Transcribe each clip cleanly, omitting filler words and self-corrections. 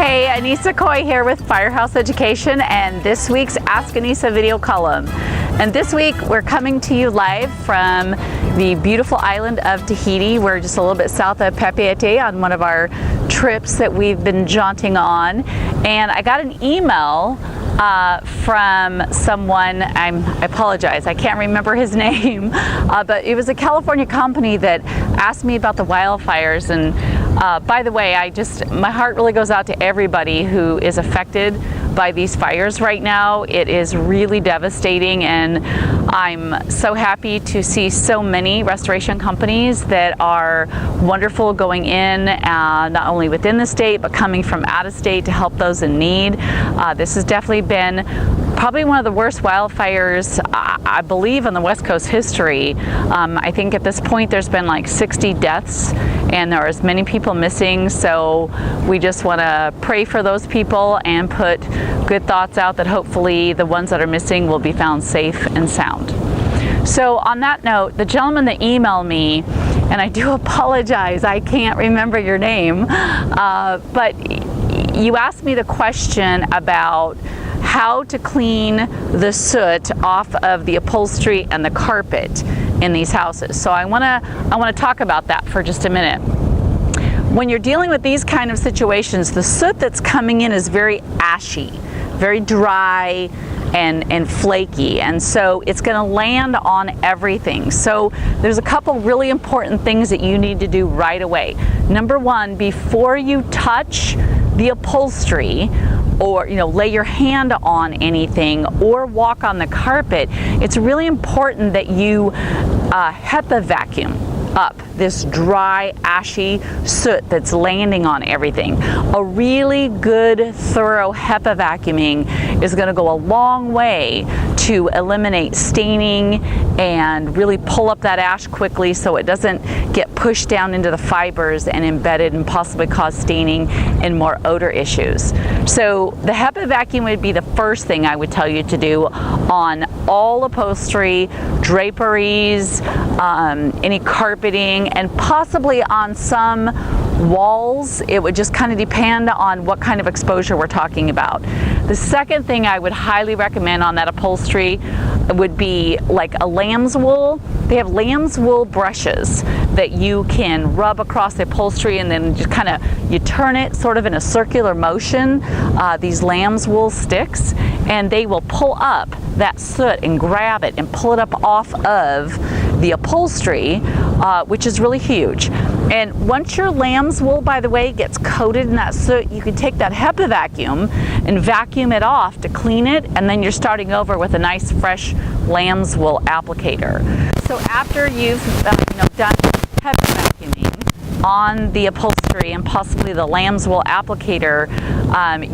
Hey, Anissa Coy here with Firehouse Education and this week's Ask Anissa video column. And this week we're coming to you live from the beautiful island of Tahiti. We're just a little bit south of Papeete on one of our trips that we've been jaunting on. And I got an email from someone, I apologize, I can't remember his name, but it was a California company that asked me about the wildfires. And by the way, my heart really goes out to everybody who is affected by these fires right now. It is really devastating, and I'm so happy to see so many restoration companies that are wonderful going in, not only within the state, but coming from out of state to help those in need. This has definitely been probably one of the worst wildfires, I believe, in the West Coast history. I think at this point there's been like 60 deaths and there are as many people missing, so we just want to pray for those people and put good thoughts out that hopefully the ones that are missing will be found safe and sound. So on that note, the gentleman that emailed me, and I do apologize, I can't remember your name, but you asked me the question about how to clean the soot off of the upholstery and the carpet in these houses. So I want to talk about that for just a minute. When you're dealing with these kind of situations, the soot that's coming in is very ashy, very dry and flaky, and so it's going to land on everything. So there's a couple really important things that you need to do right away. Number one, before you touch the upholstery or lay your hand on anything or walk on the carpet, it's really important that you HEPA vacuum up this dry, ashy soot that's landing on everything. A really good, thorough HEPA vacuuming is going to go a long way to eliminate staining and really pull up that ash quickly so it doesn't get pushed down into the fibers and embedded and possibly cause staining and more odor issues. So the HEPA vacuum would be the first thing I would tell you to do on all upholstery, draperies, any carpeting, and possibly on some walls. It would just kind of depend on what kind of exposure we're talking about. The second thing I would highly recommend on that upholstery would be like a lamb's wool. They have lamb's wool brushes that you can rub across the upholstery, and then just kind of you turn it sort of in a circular motion, these lamb's wool sticks, and they will pull up that soot and grab it and pull it up off of the upholstery, which is really huge. And once your lamb's wool, by the way, gets coated in that soot, you can take that HEPA vacuum and vacuum it off to clean it, and then you're starting over with a nice fresh lamb's wool applicator. So after you've done HEPA vacuuming on the upholstery and possibly the lamb's wool applicator,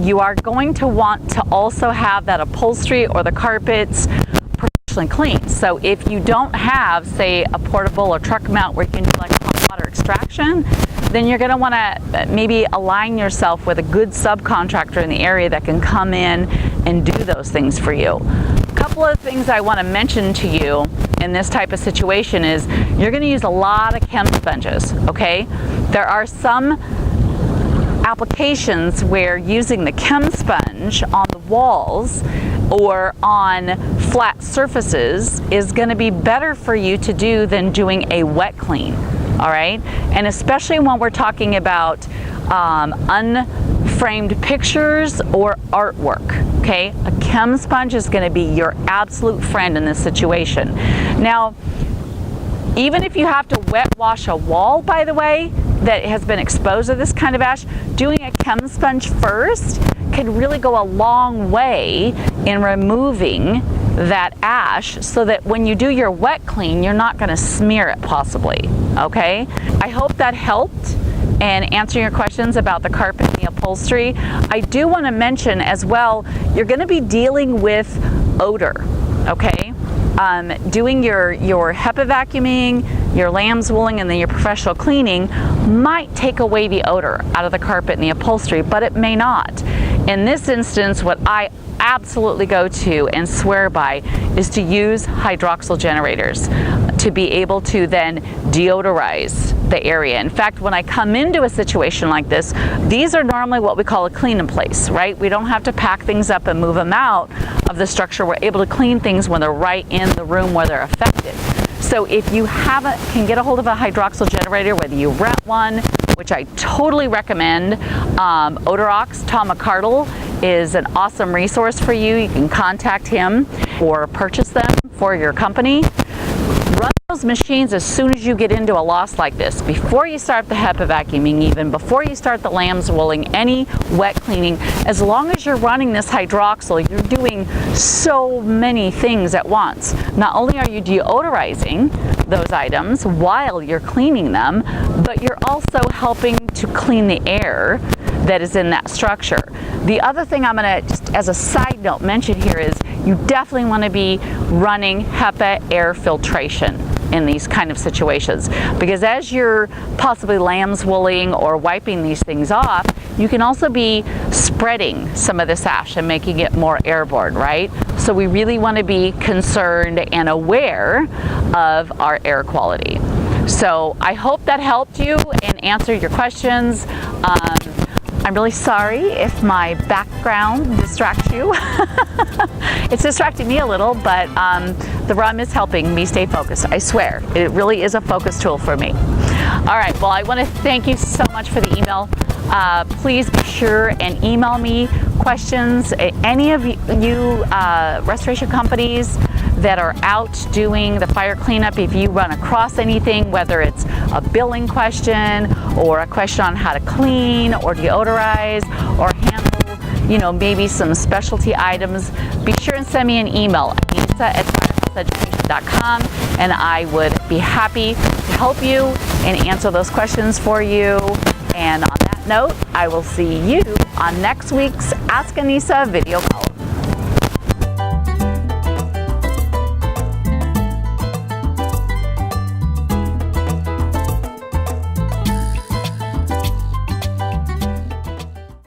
you are going to want to also have that upholstery or the carpets professionally cleaned. So if you don't have, say, a portable or truck mount where you can do like hot water extraction, then you're going to want to maybe align yourself with a good subcontractor in the area that can come in and do those things for you. A couple of things I want to mention to you in this type of situation is you're going to use a lot of chem sponges, okay? There are some applications where using the chem sponge on the walls or on flat surfaces is going to be better for you to do than doing a wet clean, all right? And especially when we're talking about unframed pictures or artwork, okay? A chem sponge is going to be your absolute friend in this situation. Now, even if you have to wet wash a wall, by the way, that has been exposed to this kind of ash, doing a chem sponge first can really go a long way in removing that ash so that when you do your wet clean, you're not going to smear it possibly, okay? I hope that helped and answering your questions about the carpet and the upholstery. I do want to mention as well, you're going to be dealing with odor, okay? Doing your HEPA vacuuming, your lamb's wooling, and then your professional cleaning might take away the odor out of the carpet and the upholstery, but it may not. In this instance, what I absolutely go to and swear by is to use hydroxyl generators to be able to then deodorize the area. In fact, when I come into a situation like this, these are normally what we call a clean in place, right? We don't have to pack things up and move them out of the structure. We're able to clean things when they're right in the room where they're affected. So if you can get a hold of a hydroxyl generator, whether you rent one, which I totally recommend, Odorox, Tom McCardle is an awesome resource for you. You can contact him or purchase them for your company. Run those machines as soon as you get into a loss like this, before you start the HEPA vacuuming, even before you start the lambs wooling, any wet cleaning. As long as you're running this hydroxyl, you're doing so many things at once. Not only are you deodorizing those items while you're cleaning them, but you're also helping to clean the air that is in that structure. The other thing I'm going to, just as a side note, mention here is you definitely want to be running HEPA air filtration in these kind of situations, because as you're possibly lambs wooling or wiping these things off, you can also be spreading some of this ash and making it more airborne, right? So we really want to be concerned and aware of our air quality. So I hope that helped you and answered your questions. I'm really sorry if my background distracts you. It's distracting me a little, but the rum is helping me stay focused. I swear, it really is a focus tool for me. All right, well, I want to thank you so much for the email. Please be sure and email me questions. Any of you restoration companies that are out doing the fire cleanup, if you run across anything, whether it's a billing question or a question on how to clean or deodorize or handle, maybe some specialty items, be sure and send me an email, anissa@firehouseeducation.com, and I would be happy to help you and answer those questions for you. And on that note, I will see you on next week's Ask Anissa video.